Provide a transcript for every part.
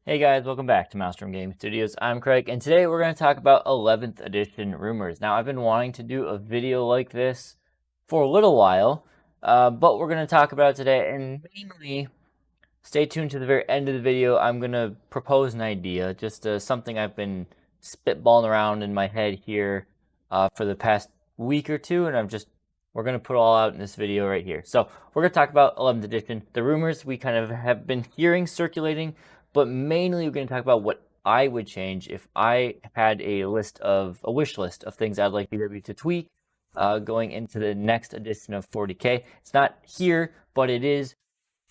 Hey guys, welcome back to Maelstrom Gaming Studios. I'm Craig, and today we're going to talk about 11th edition rumors. Now, I've been wanting to do a video like this for a little while, but we're going to talk about it today, and mainly stay tuned to the very end of the video. I'm going to propose an idea, just something I've been spitballing around in my head here for the past week or two, and we're going to put it all out in this video right here. So we're going to talk about 11th edition, the rumors we kind of have been hearing circulating, but mainly we're going to talk about what I would change if I had a wish list of things I'd like BW to tweak going into the next edition of 40k. It's not here, but it is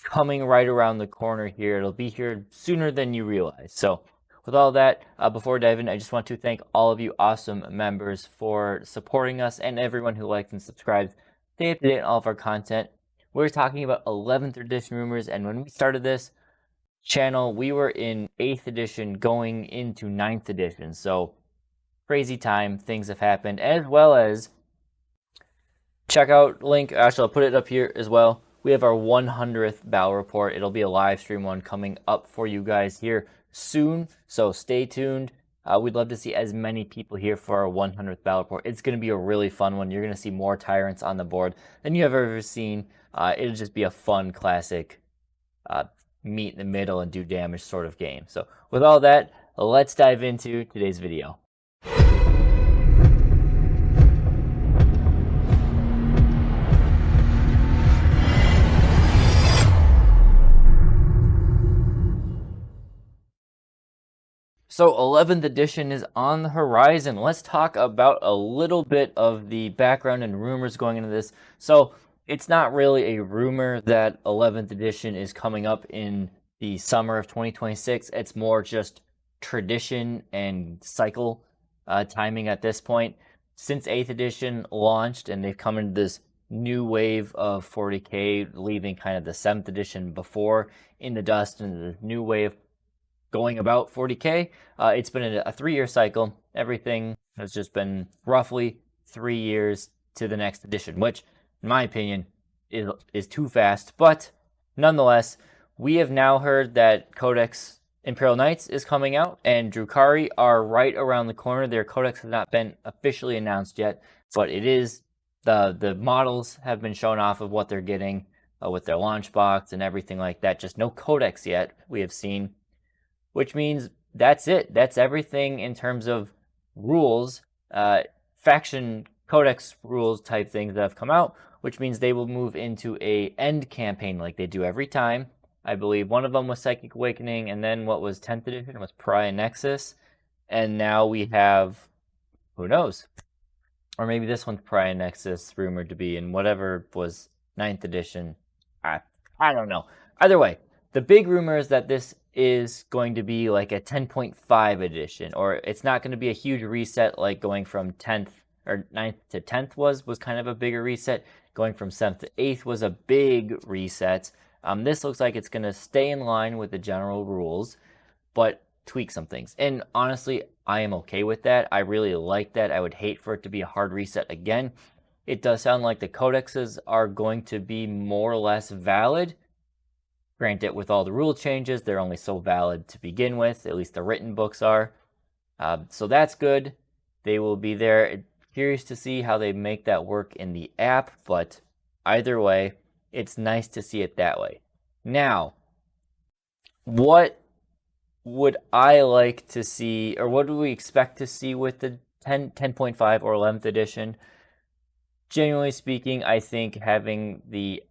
coming right around the corner here. It'll be here sooner than you realize. So with all that, before we dive in, I just want to thank all of you awesome members for supporting us and everyone who likes and subscribes. Stay up to date on all of our content. We're talking about 11th edition rumors, and when we started this channel, we were in 8th edition going into 9th edition. So crazy time, things have happened, as well as check out link. Actually, I'll put it up here as well. We have our 100th battle report. It'll be a live stream one coming up for you guys here soon, so stay tuned. We'd love to see as many people here for our 100th battle report. It's going to be a really fun one. You're going to see more tyrants on the board than you have ever seen. It'll just be a fun, classic, meet in the middle and do damage sort of game. So with all that, let's dive into today's video. So 11th edition is on the horizon. Let's talk about a little bit of the background and rumors going into this. So it's not really a rumor that 11th edition is coming up in the summer of 2026. It's more just tradition and cycle timing at this point. Since 8th edition launched and they've come into this new wave of 40k, leaving kind of the 7th edition before in the dust, and the new wave going about 40k. It's been a 3-year cycle. Everything has just been roughly 3 years to the next edition, which, in my opinion, is too fast. But nonetheless, we have now heard that Codex Imperial Knights is coming out, and Drukhari are right around the corner. Their codex has not been officially announced yet, but it is the models have been shown off of what they're getting with their launch box and everything like that. Just no codex yet, we have seen. Which means that's it. That's everything in terms of rules, faction codex rules type things that have come out, which means they will move into a end campaign like they do every time. I believe one of them was Psychic Awakening, and then what was 10th edition was Pariah Nexus, and now we have, who knows? Or maybe this one's Pariah Nexus rumored to be, and whatever was 9th edition. I don't know. Either way, the big rumor is that this is going to be like a 10.5 edition, or it's not going to be a huge reset like going from 10th or 9th to 10th was kind of a bigger reset. Going from 7th to 8th was a big reset. This looks like it's going to stay in line with the general rules, but tweak some things. And honestly, I am okay with that. I really like that. I would hate for it to be a hard reset again. It does sound like the codexes are going to be more or less valid. Granted, with all the rule changes, they're only so valid to begin with. At least the written books are. So that's good. They will be there. Curious to see how they make that work in the app, but either way, it's nice to see it that way. Now, what would I like to see, or what do we expect to see with the 10.5 or 11th edition? Generally speaking, I think having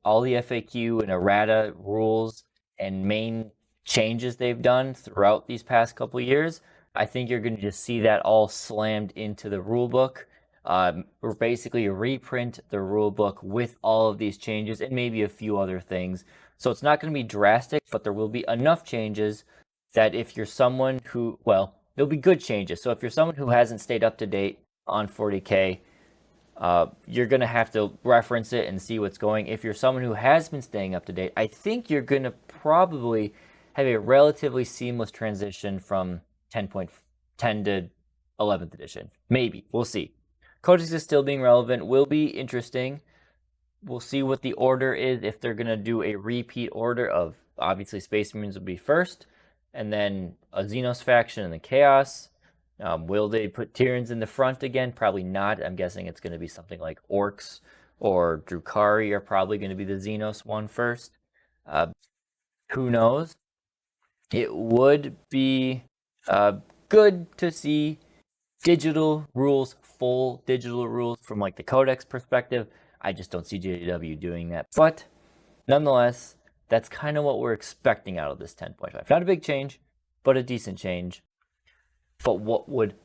all the FAQ and errata rules and main changes they've done throughout these past couple of years, I think you're going to just see that all slammed into the rulebook. Or basically reprint the rulebook with all of these changes and maybe a few other things. So it's not going to be drastic, but there will be enough changes that if you're someone who, well, there'll be good changes. So if you're someone who hasn't stayed up to date on 40k, you're going to have to reference it and see what's going. If you're someone who has been staying up to date, I think you're going to probably have a relatively seamless transition from 10 to 11th edition. Maybe. We'll see. Codex is still being relevant. Will be interesting. We'll see what the order is. If they're going to do a repeat order of, obviously, Space Marines will be first, and then a Xenos faction and the Chaos. Will they put Tyranids in the front again? Probably not. I'm guessing it's going to be something like Orcs or Drukhari are probably going to be the Xenos one first. Who knows? It would be good to see digital rules, full digital rules from like the Codex perspective. I just don't see JW doing that. But nonetheless, that's kind of what we're expecting out of this 10.5. Not a big change, but a decent change. But what would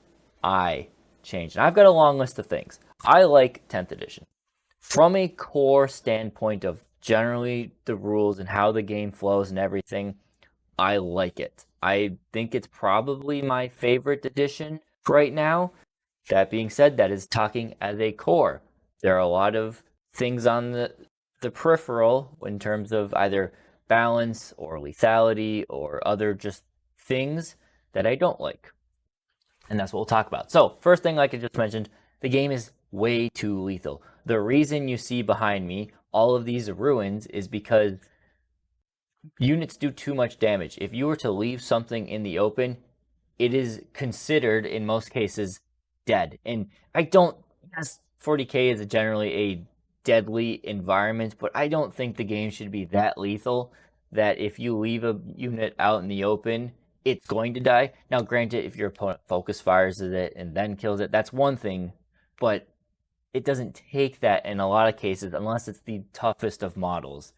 I change? And I've got a long list of things. I like 10th edition. From a core standpoint of generally the rules and how the game flows and everything, I like it. I think it's probably my favorite edition right now. That being said, that is talking as a core. There are a lot of things on the peripheral in terms of either balance or lethality or other just things that I don't like. And that's what we'll talk about. So first thing, like I just mentioned, the game is way too lethal. The reason you see behind me all of these ruins is because units do too much damage. If you were to leave something in the open, it is considered, in most cases, dead. And I don't, yes, 40k is generally a deadly environment, but I don't think the game should be that lethal that if you leave a unit out in the open, it's going to die. Now, granted, if your opponent focus fires at it and then kills it, that's one thing, but it doesn't take that in a lot of cases unless it's the toughest of models.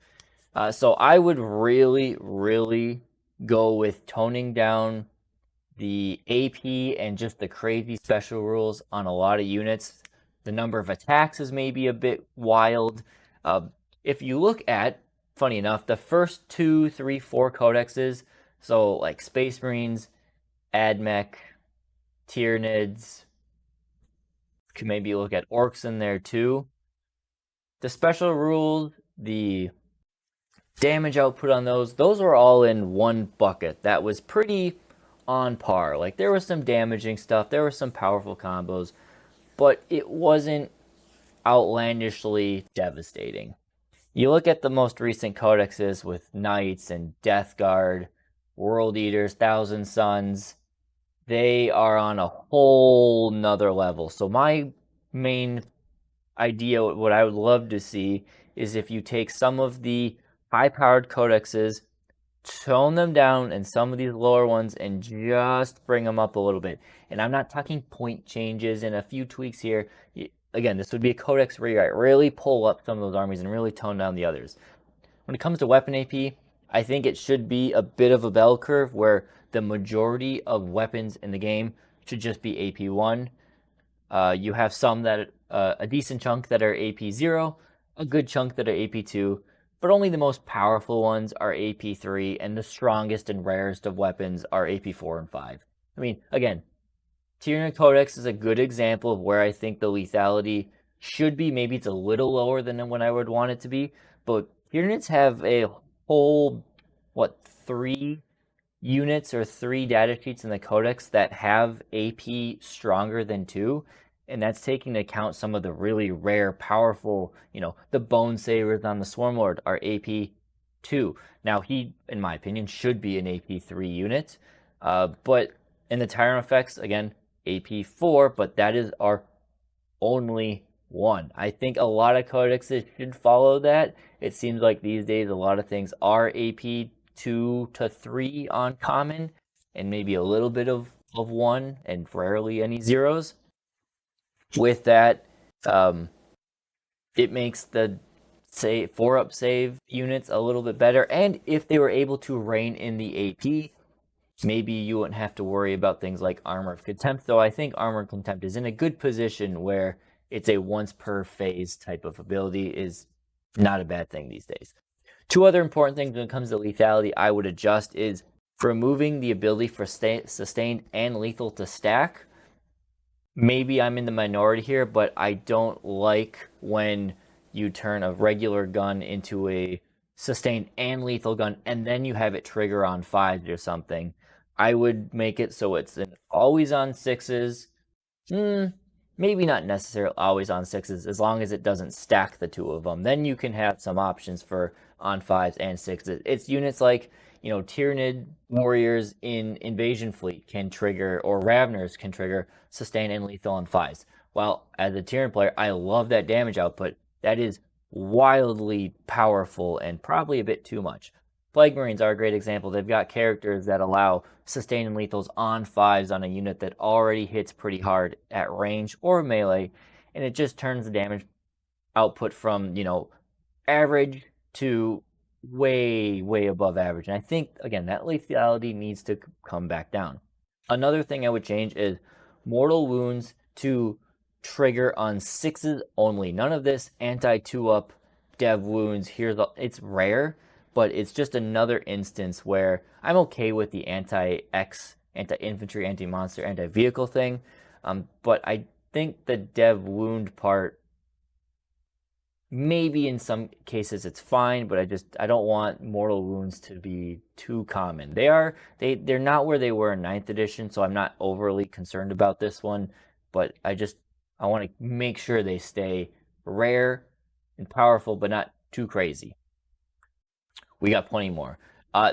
So I would really, really go with toning down the AP and just the crazy special rules on a lot of units. The number of attacks is maybe a bit wild. If you look at, funny enough, the first 2, 3, 4 codexes, so like Space Marines, AdMech, Tyranids, could maybe look at Orcs in there too. The special rules, the damage output on those were all in one bucket. That was pretty on par. Like, there was some damaging stuff, there were some powerful combos, but it wasn't outlandishly devastating. You look at the most recent codexes with Knights and Death Guard, World Eaters, Thousand Suns, they are on a whole nother level. So my main idea, what I would love to see, is if you take some of the high-powered codexes, tone them down, and some of these lower ones, and just bring them up a little bit. And I'm not talking point changes and a few tweaks here. Again, this would be a codex rewrite. Really pull up some of those armies and really tone down the others. When it comes to weapon AP, I think it should be a bit of a bell curve where the majority of weapons in the game should just be AP1. You have some that, a decent chunk that are AP0, a good chunk that are AP2, but only the most powerful ones are AP3, and the strongest and rarest of weapons are AP4 and 5. I mean, again, Tyranid Codex is a good example of where I think the lethality should be. Maybe it's a little lower than what I would want it to be, but Tyranids have a whole, 3 units or 3 data sheets in the Codex that have AP stronger than 2, and that's taking into account some of the really rare, powerful, the Bone Sabers on the Swarmlord are AP2. Now, he, in my opinion, should be an AP3 unit, but in the Tyrant effects, again, AP4, but that is our only one. I think a lot of codexes should follow that. It seems like these days a lot of things are AP 2 to 3 on common, and maybe a little bit of 1, and rarely any zeros. With that, it makes the 4-up save units a little bit better, and if they were able to rein in the AP, maybe you wouldn't have to worry about things like Armor of Contempt, though I think Armor of Contempt is in a good position where it's a once per phase type of ability, is not a bad thing these days. 2 other important things when it comes to lethality I would adjust is removing the ability for sustained and lethal to stack. Maybe I'm in the minority here, but I don't like when you turn a regular gun into a sustained and lethal gun, and then you have it trigger on 5s or something. I would make it so it's an always on 6s. Maybe not necessarily always on 6s, as long as it doesn't stack the 2 of them. Then you can have some options for on 5s and 6s. It's units like, Tyranid warriors in Invasion Fleet can trigger, or Raveners can trigger, sustain and lethal on 5s. Well, as a Tyranid player, I love that damage output. That is wildly powerful and probably a bit too much. Plague Marines are a great example. They've got characters that allow sustain and lethals on 5s on a unit that already hits pretty hard at range or melee, and it just turns the damage output from, average to way, way above average. And I think, again, that lethality needs to come back down. Another thing I would change is mortal wounds to trigger on 6s only. None of this anti-2-up dev wounds. It's rare, but it's just another instance where I'm okay with the anti-X, anti-infantry, anti-monster, anti-vehicle thing. But I think the dev wound part, maybe in some cases it's fine, but I don't want mortal wounds to be too common. They're not where they were in 9th edition, so I'm not overly concerned about this one, but I want to make sure they stay rare and powerful, but not too crazy. We got plenty more.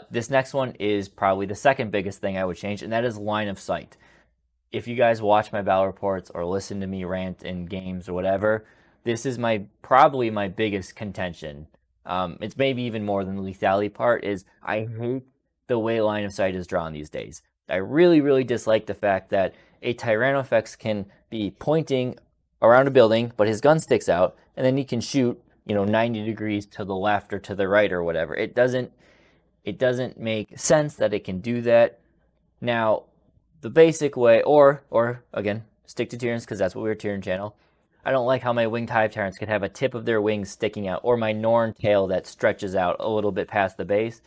This next one is probably the second biggest thing I would change, and that is line of sight. If you guys watch my battle reports or listen to me rant in games or whatever, this is probably my biggest contention. It's maybe even more than the lethality part. Is I hate the way line of sight is drawn these days. I really, really dislike the fact that a Tyrannofex can be pointing around a building, but his gun sticks out, and then he can shoot, 90 degrees to the left or to the right or whatever. It doesn't make sense that it can do that. Now, the basic way, or again, stick to Tyranids because that's what we're Tyranid channel. I don't like how my winged Hive Tyrants can have a tip of their wings sticking out, or my Norn tail that stretches out a little bit past the base,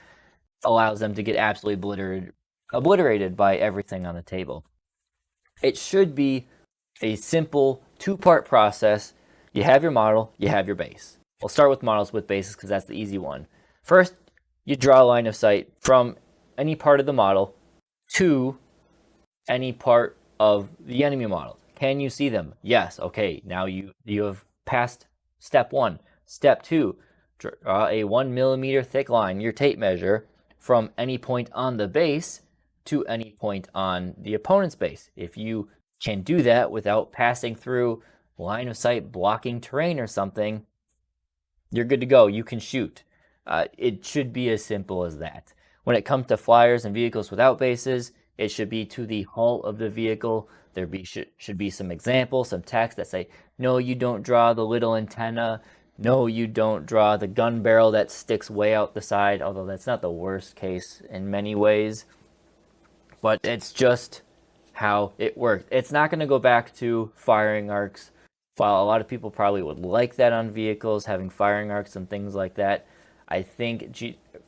allows them to get absolutely obliterated by everything on the table. It should be a simple 2-part process. You have your model, you have your base. We'll start with models with bases because that's the easy one. First, you draw a line of sight from any part of the model to any part of the enemy model. Can you see them? Yes. Okay, now you have passed step 1. Step 2, draw a 1 millimeter thick line, your tape measure, from any point on the base to any point on the opponent's base. If you can do that without passing through line of sight blocking terrain or something, you're good to go. You can shoot. It should be as simple as that. When it comes to flyers and vehicles without bases, it should be to the hull of the vehicle. Should be some examples, some text that say, no, you don't draw the little antenna. No, you don't draw the gun barrel that sticks way out the side, although that's not the worst case in many ways. But it's just how it works. It's not going to go back to firing arcs. While a lot of people probably would like that on vehicles, having firing arcs and things like that, I think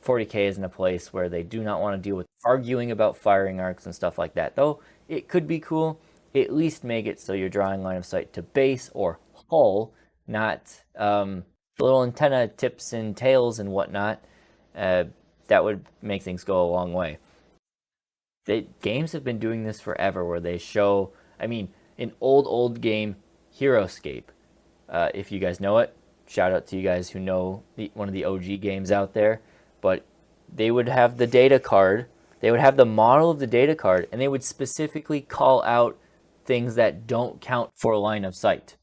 40k is in a place where they do not want to deal with arguing about firing arcs and stuff like that. Though it could be cool, at least make it so you're drawing line of sight to base or hull, not little antenna tips and tails and whatnot. That would make things go a long way. Games have been doing this forever, where they show, an old game, HeroScape. If you guys know it, shout out to you guys who know one of the OG games out there. But they would have the data card, they would have the model of the data card, and they would specifically call out things that don't count for line of sight.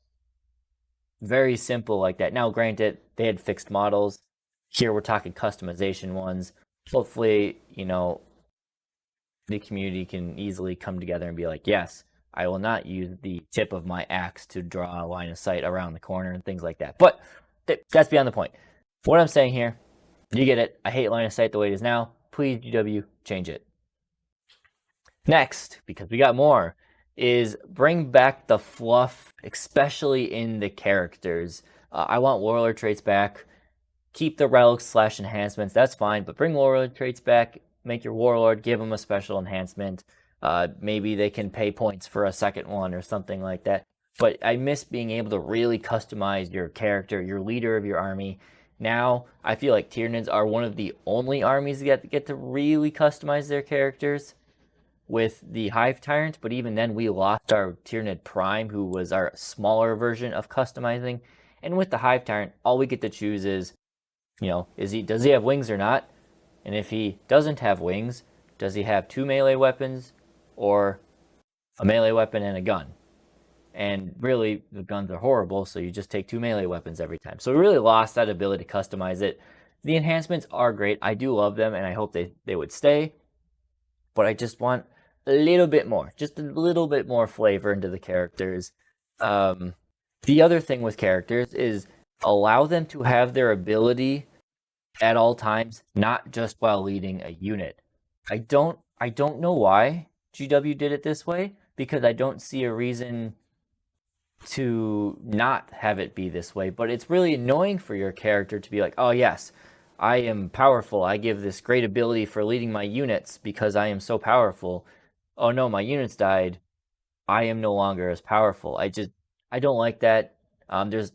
Very simple like that. Now, granted, they had fixed models. Here we're talking customization ones. Hopefully, the community can easily come together and be like, yes, I will not use the tip of my axe to draw a line of sight around the corner and things like that. But that's beyond the point. What I'm saying here, you get it. I hate line of sight the way it is now. Please, GW, change it. Next, because we got more, is bring back the fluff, especially in the characters. I want warlord traits back. Keep the relics / enhancements. That's fine, but bring warlord traits back. Make your warlord, give them a special enhancement. Maybe they can pay points for a second one or something like that. But I miss being able to really customize your character, your leader of your army. Now, I feel like Tyranids are one of the only armies that get to really customize their characters with the Hive Tyrant, but even then we lost our Tyranid Prime, who was our smaller version of customizing. And with the Hive Tyrant, all we get to choose is, does he have wings or not? And if he doesn't have wings, does he have 2 melee weapons or a melee weapon and a gun? And really, the guns are horrible, so you just take 2 melee weapons every time. So we really lost that ability to customize it. The enhancements are great. I do love them, and I hope they would stay. But I just want a little bit more, just a little bit more flavor into the characters. The other thing with characters is allow them to have their ability at all times, not just while leading a unit. I don't know why GW did it this way, because I don't see a reason to not have it be this way, but it's really annoying for your character to be like, oh yes, I am powerful, I give this great ability for leading my units because I am so powerful. Oh no, my units died, I am no longer as powerful. I don't like that. There's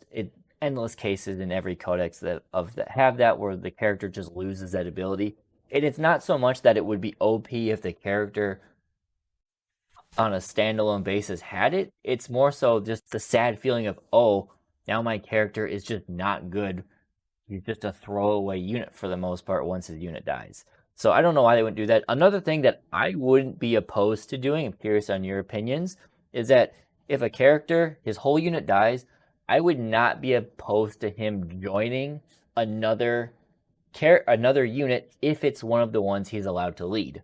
endless cases in every codex that have that where the character just loses that ability. And it's not so much that it would be OP if the character on a standalone basis had it. It's more so just the sad feeling of, oh, now my character is just not good. He's just a throwaway unit for the most part once his unit dies. So I don't know why they wouldn't do that. Another thing that I wouldn't be opposed to doing, I'm curious on your opinions, is that if a character, his whole unit dies, I would not be opposed to him joining another unit if it's one of the ones he's allowed to lead.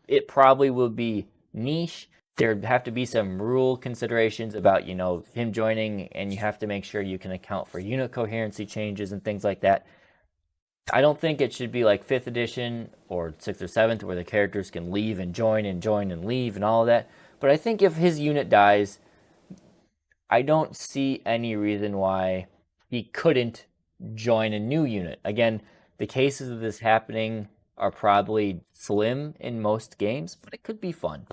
It probably will be niche. There'd have to be some rule considerations about, him joining, and you have to make sure you can account for unit coherency changes and things like that. I don't think it should be like 5th edition or 6th or 7th where the characters can leave and join and leave and all of that. But I think if his unit dies, I don't see any reason why he couldn't join a new unit. Again, the cases of this happening are probably slim in most games, but it could be fun.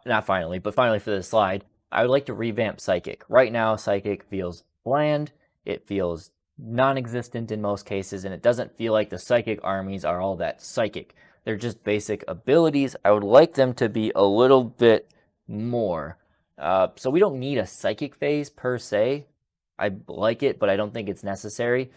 Not finally, but finally for this slide, I would like to revamp Psychic. Right now, Psychic feels bland. It feels non-existent in most cases, and it doesn't feel like the Psychic armies are all that psychic. They're just basic abilities. I would like them to be a little bit more. So we don't need a Psychic phase per se. I like it, but I don't think it's necessary.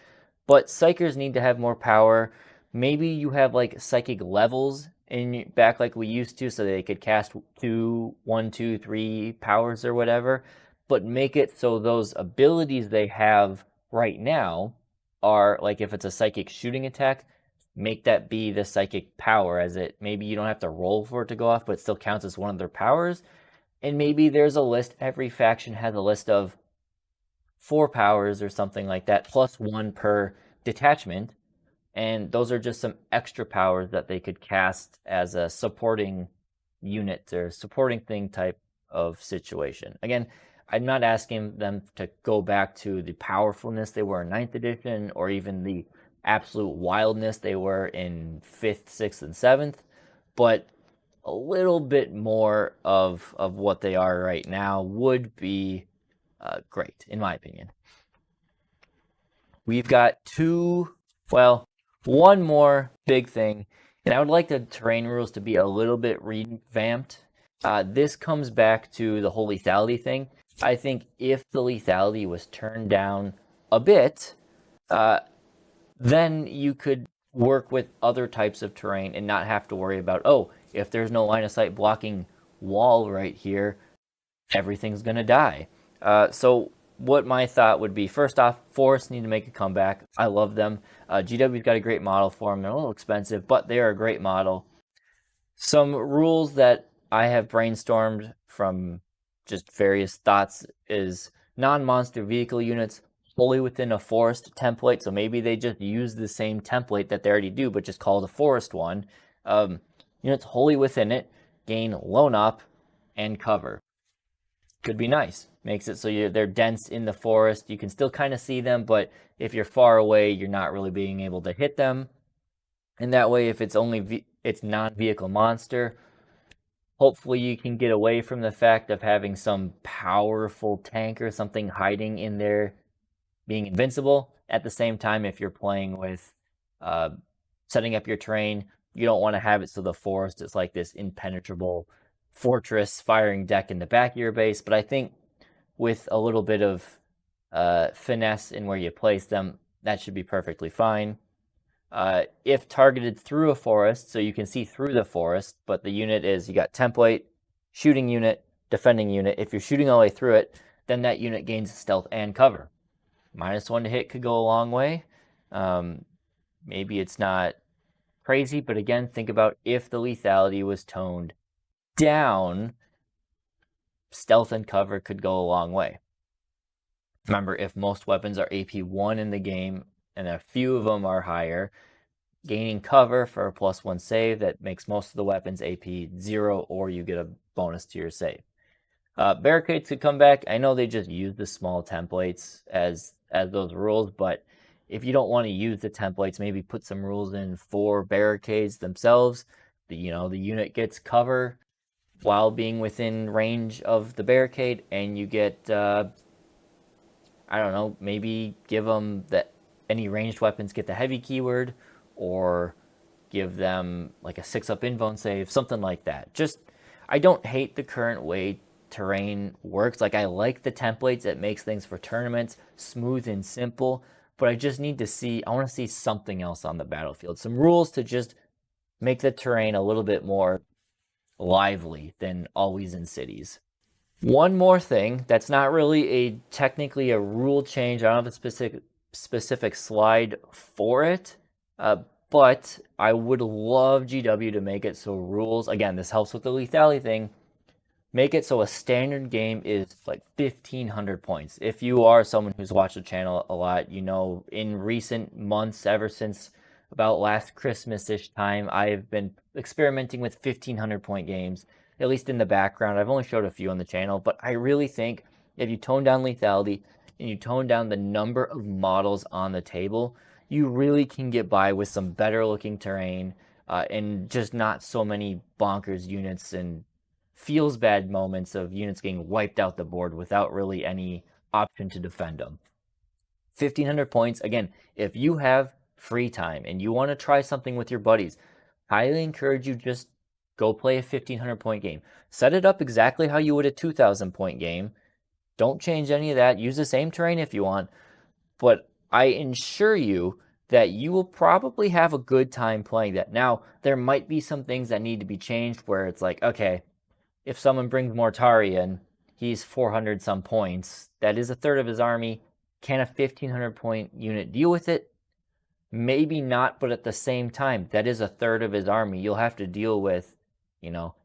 But Psychers need to have more power. Maybe you have like Psychic levels in back like we used to, so they could cast 1, 2, 3 powers or whatever. But make it so those abilities they have right now are like, if it's a Psychic shooting attack, make that be the Psychic power, as it maybe you don't have to roll for it to go off, but it still counts as one of their powers. And maybe there's a list, every faction has a list of 4 powers or something like that, plus 1 per detachment. And those are just some extra powers that they could cast as a supporting unit or supporting thing type of situation. Again, I'm not asking them to go back to the powerfulness they were in 9th edition or even the absolute wildness they were in 5th, 6th, and 7th, but a little bit more of what they are right now would be great, in my opinion. We've got one more big thing, and I would like the terrain rules to be a little bit revamped. This comes back to the whole lethality thing. I think if the lethality was turned down a bit, then you could work with other types of terrain and not have to worry about, oh, if there's no line of sight blocking wall right here, everything's going to die. So what my thought would be, first off, forests need to make a comeback. I love them. GW's got a great model for them. They're a little expensive, but they are a great model. Some rules that I have brainstormed from just various thoughts is non-monster vehicle units wholly within a forest template. So maybe they just use the same template that they already do, but just call it a forest one. Units wholly within it gain lone up and cover. Could be nice. Makes it so they're dense in the forest. You can still kind of see them, but if you're far away, you're not really being able to hit them. And that way, if it's it's non-vehicle monster, hopefully you can get away from the fact of having some powerful tank or something hiding in there being invincible. At the same time, if you're playing with setting up your terrain, you don't want to have it so the forest is like this impenetrable fortress firing deck in the back of your base. But I think with a little bit of finesse in where you place them, that should be perfectly fine. If targeted through a forest, so you can see through the forest, but the unit is, you got template, shooting unit, defending unit. If you're shooting all the way through it, then that unit gains stealth and cover. -1 to hit could go a long way. Maybe it's not crazy, but again, think about if the lethality was toned down, stealth and cover could go a long way. Remember, if most weapons are AP 1 in the game, and a few of them are higher, gaining cover for a +1 save, that makes most of the weapons AP 0, or you get a bonus to your save. Barricades could come back. I know they just use the small templates as those rules, but if you don't want to use the templates, maybe put some rules in for barricades themselves. The unit gets cover while being within range of the barricade, and you get I don't know, maybe give them that any ranged weapons get the heavy keyword, or give them like a 6-up invuln save, something like that. Just, I don't hate the current way terrain works. Like, I like the templates. It makes things for tournaments smooth and simple, but I just need to see, I want to see something else on the battlefield. Some rules to just make the terrain a little bit more lively than always in cities. One more thing that's not really technically a rule change. I don't have a specific slide for it, but I would love GW to make it so rules, again, this helps with the lethality thing, make it so a standard game is like 1,500 points. If you are someone who's watched the channel a lot, you know, in recent months, ever since about last Christmas-ish time, I've been experimenting with 1,500 point games, at least in the background. I've only showed a few on the channel, but I really think if you tone down lethality and you tone down the number of models on the table, you really can get by with some better looking terrain, and just not so many bonkers units and feels bad moments of units getting wiped out the board without really any option to defend them. 1,500 points, again, if you have free time and you want to try something with your buddies, highly encourage you, just go play a 1,500 point game. Set it up exactly how you would a 2,000 point game. Don't change any of that. Use the same terrain if you want, but I assure you that you will probably have a good time playing that. Now, there might be some things that need to be changed where it's like, okay, if someone brings Mortari in, he's 400 some points. That is a third of his army. Can a 1,500 point unit deal with it? Maybe not, but at the same time, that is a third of his army. You'll have to deal with,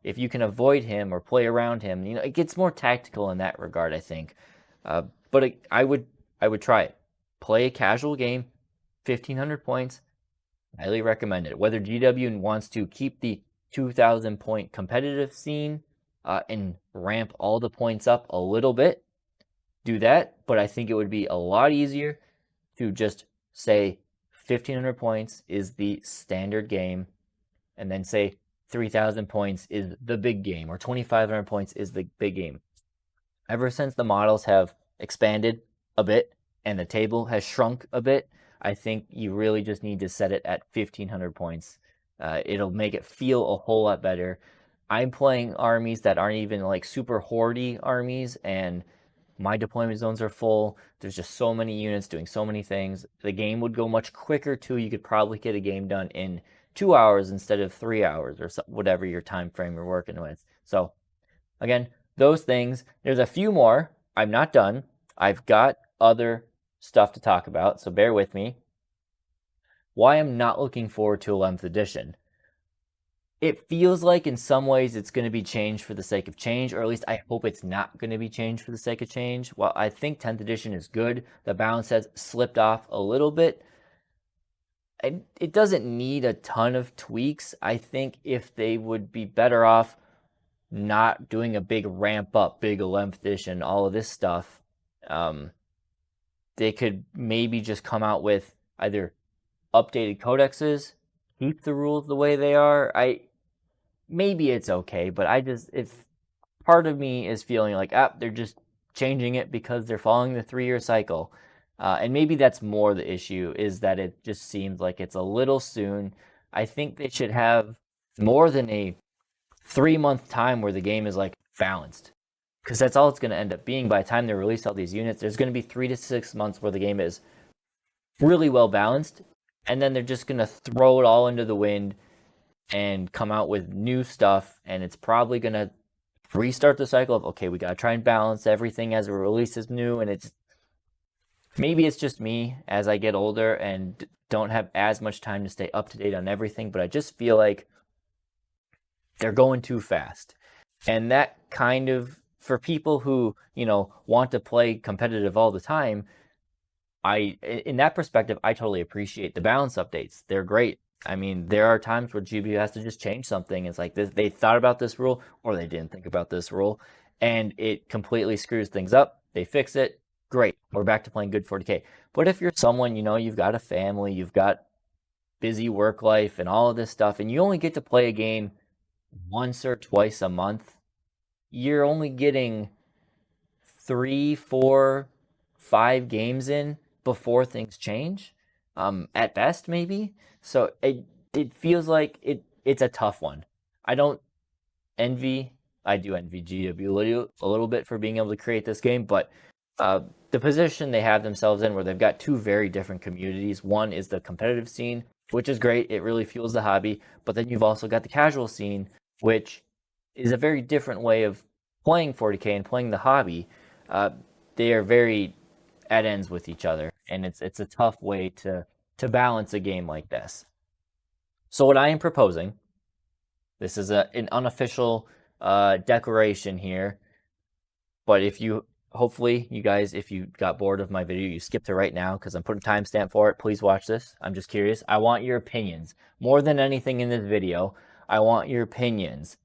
if you can avoid him or play around him, it gets more tactical in that regard, I think. But I would try it. Play a casual game, 1,500 points. Highly recommend it. Whether GW wants to keep the 2,000 point competitive scene and ramp all the points up a little bit, do that. But I think it would be a lot easier to just say 1,500 points is the standard game, and then say 3,000 points is the big game, or 2,500 points is the big game. Ever since the models have expanded a bit and the table has shrunk a bit, I think you really just need to set it at 1,500 points. It'll make it feel a whole lot better. I'm playing armies that aren't even like super hordy armies, and my deployment zones are full. There's just so many units doing so many things. The game would go much quicker too. You could probably get a game done in 2 hours instead of 3 hours, or whatever your time frame you're working with. So again, those things. There's a few more. I'm not done. I've got other stuff to talk about, so bear with me. Why I'm not looking forward to 11th edition. It feels like in some ways it's going to be changed for the sake of change, or at least I hope it's not going to be changed for the sake of change. While I think 10th edition is good, the balance has slipped off a little bit. It doesn't need a ton of tweaks. I think if they would be better off not doing a big ramp up, big 11th edition, all of this stuff, they could maybe just come out with either updated codexes, keep the rules the way they are. Maybe it's okay, but if part of me is feeling like, they're just changing it because they're following the 3-year cycle. And maybe that's more the issue, is that it just seems like it's a little soon. I think they should have more than a 3-month time where the game is like balanced, because that's all it's going to end up being by the time they release all these units. There's going to be 3 to 6 months where the game is really well balanced, and then they're just going to throw it all into the wind and come out with new stuff, and it's probably going to restart the cycle of, okay, we got to try and balance everything as it releases new. And it's maybe it's just me as I get older and don't have as much time to stay up to date on everything, but I just feel like they're going too fast. And that kind of, for people who, want to play competitive all the time, in that perspective, I totally appreciate the balance updates. They're great. I mean, there are times where GBU has to just change something. It's like they thought about this rule or they didn't think about this rule, and it completely screws things up. They fix it. Great. We're back to playing good 40k. But if you're someone, you've got a family, you've got busy work life and all of this stuff, and you only get to play a game once or twice a month, you're only getting 3, 4, 5 games in before things change, at best maybe. So it feels like it's a tough one. I do envy GW a little bit for being able to create this game, but the position they have themselves in, where they've got two very different communities. One is the competitive scene, which is great. It really fuels the hobby. But then you've also got the casual scene, which is a very different way of playing 40k and playing the hobby. They are very at ends with each other, and it's a tough way to balance a game like this. So what I am proposing, this is an unofficial declaration here, but hopefully you guys, if you got bored of my video, you skipped to right now because I'm putting timestamp for it. Please watch this. I'm just curious. I want your opinions. More than anything in this video, I want your opinions.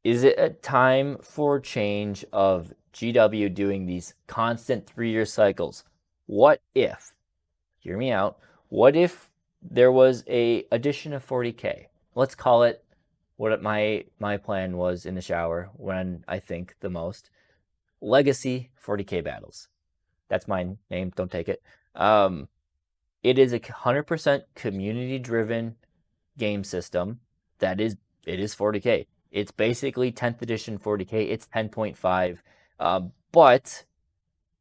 Is it a time for change of GW doing these constant 3-year cycles? What if, hear me out, what if there was a edition of 40k? Let's call it what my plan was in the shower when I think the most. Legacy 40k battles. That's my name. Don't take it. It is a 100% community-driven game system. It is 40k. It's basically 10th edition 40k. It's 10.5, but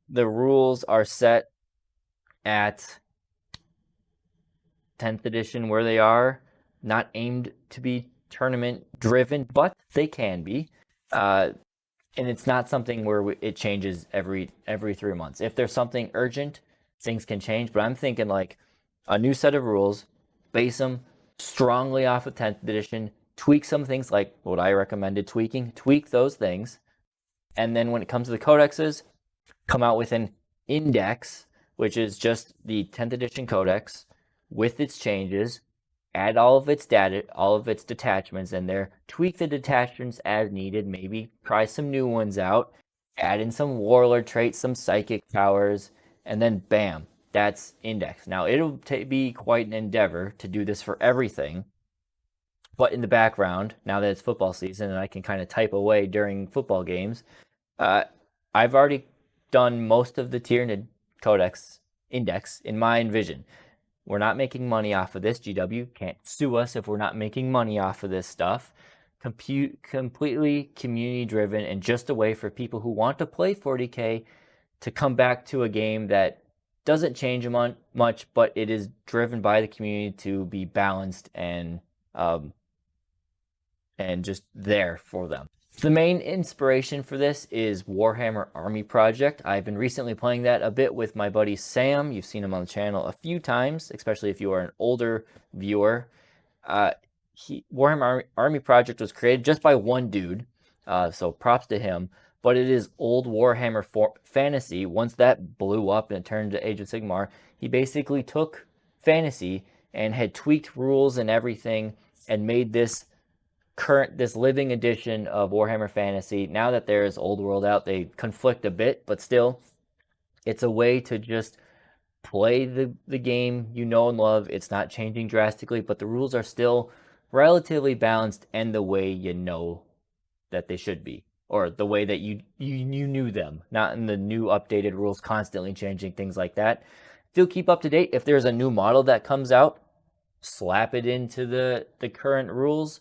the rules are set at 10th edition where they are, not aimed to be tournament-driven, but they can be. And it's not something where it changes every 3 months. If there's something urgent, things can change. But I'm thinking like a new set of rules, base them strongly off of 10th edition, tweak some things like what I recommended tweaking, tweak those things. And then when it comes to the codexes, come out with an index, which is just the 10th edition codex with its changes, add all of its data, all of its detachments in there, tweak the detachments as needed, maybe try some new ones out, add in some warlord traits, some psychic powers, and then bam, that's index. Now, it'll be quite an endeavor to do this for everything, but in the background, now that it's football season and I can kind of type away during football games, I've already done most of the Tyranid codex index in my envision. We're not making money off of this. GW can't sue us if we're not making money off of this stuff. Completely community-driven and just a way for people who want to play 40k to come back to a game that doesn't change much, but it is driven by the community to be balanced and just there for them. The main inspiration for this is Warhammer Army Project. I've been recently playing that a bit with my buddy Sam. You've seen him on the channel a few times, especially if you are an older viewer. Warhammer Army Project was created just by one dude, so props to him. But it is old Warhammer fantasy. Once that blew up and it turned to Age of Sigmar, he basically took fantasy and had tweaked rules and everything and made this living edition of Warhammer Fantasy. Now that there is Old World out, they conflict a bit, but still, it's a way to just play the game you know and love. It's not changing drastically, but the rules are still relatively balanced and the way you know that they should be, or the way that you knew them, not in the new updated rules constantly changing, things like that. Still keep up to date. If there's a new model that comes out, slap it into the current rules,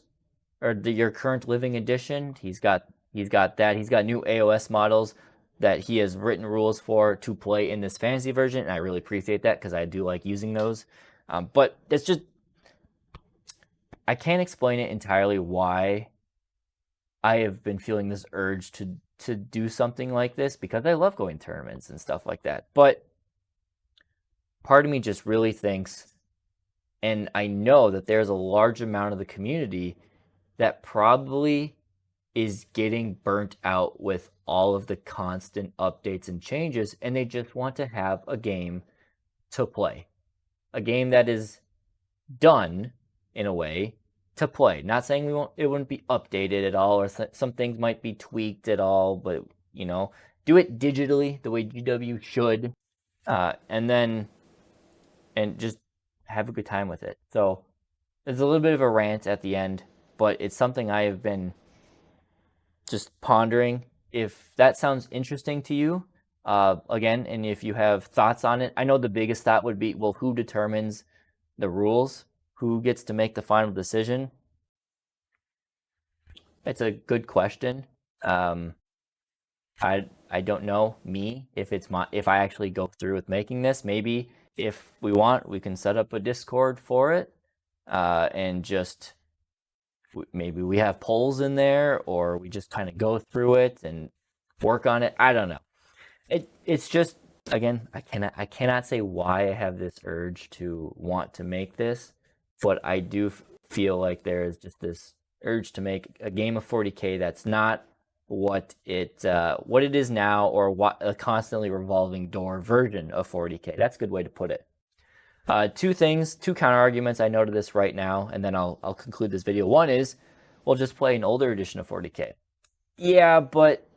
or your current living edition. He's got that. He's got new AOS models that he has written rules for to play in this fantasy version, and I really appreciate that because I do like using those. But it's just, I can't explain it entirely why I have been feeling this urge to do something like this, because I love going to tournaments and stuff like that. But part of me just really thinks, and I know that there's a large amount of the community that probably is getting burnt out with all of the constant updates and changes, and they just want to have a game to play. A game that is done in a way to play. Not saying it wouldn't be updated at all, or some things might be tweaked at all, but you know, do it digitally the way GW should, and just have a good time with it. So there's a little bit of a rant at the end, but it's something I have been just pondering. If that sounds interesting to you, again, and if you have thoughts on it, I know the biggest thought would be, well, who determines the rules? Who gets to make the final decision? It's a good question. I don't know, me, if I actually go through with making this. Maybe if we want, we can set up a Discord for it, and just maybe we have polls in there, or we just kind of go through it and work on it. I don't know. It's just, again, I cannot say why I have this urge to want to make this, but I do feel like there is just this urge to make a game of 40k that's not what it is now, or what a constantly revolving door version of 40k. That's a good way to put it. Two counter arguments I know to this right now, and then I'll conclude this video. One is, we'll just play an older edition of 40k. Yeah, but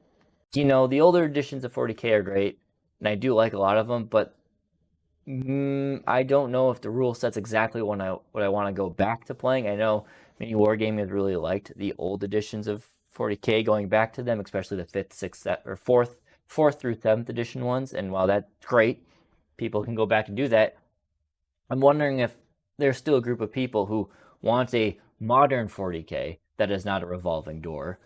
you know, the older editions of 40k are great, and I do like a lot of them, but I don't know if the rule set's exactly what I want to go back to playing. I know many wargamers really liked the old editions of 40k, going back to them, especially the 5th, 6th, or 4th through 7th edition ones. And while that's great, people can go back and do that. I'm wondering if there's still a group of people who want a modern 40k that is not a revolving door.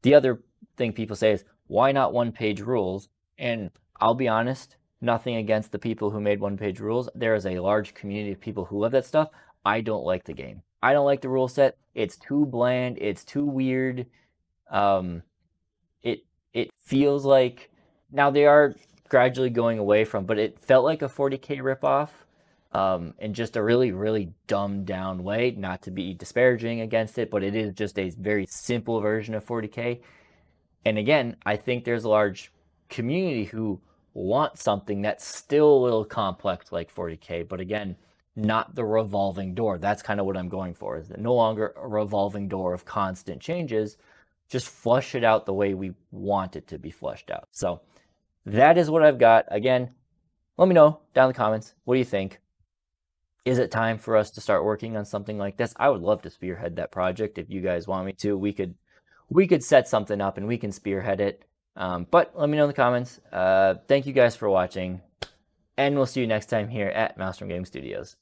The other thing people say is, why not one-page rules? And I'll be honest, nothing against the people who made one-page rules. There is a large community of people who love that stuff. I don't like the game. I don't like the rule set. It's too bland. It's too weird. It feels like, now they are gradually going away from, but it felt like a 40k ripoff, in just a really, really dumbed down way. Not to be disparaging against it, but it is just a very simple version of 40k. And again, I think there's a large community who want something that's still a little complex like 40k, but again, not the revolving door. That's kind of what I'm going for, is that no longer a revolving door of constant changes. Just flush it out the way we want it to be flushed out. So that is what I've got. Again, let me know down in the comments, what do you think? Is it time for us to start working on something like this? I would love to spearhead that project. If you guys want me to, we could set something up and we can spearhead it. But let me know in the comments. Thank you guys for watching, and we'll see you next time here at Maelstrom Gaming Studios.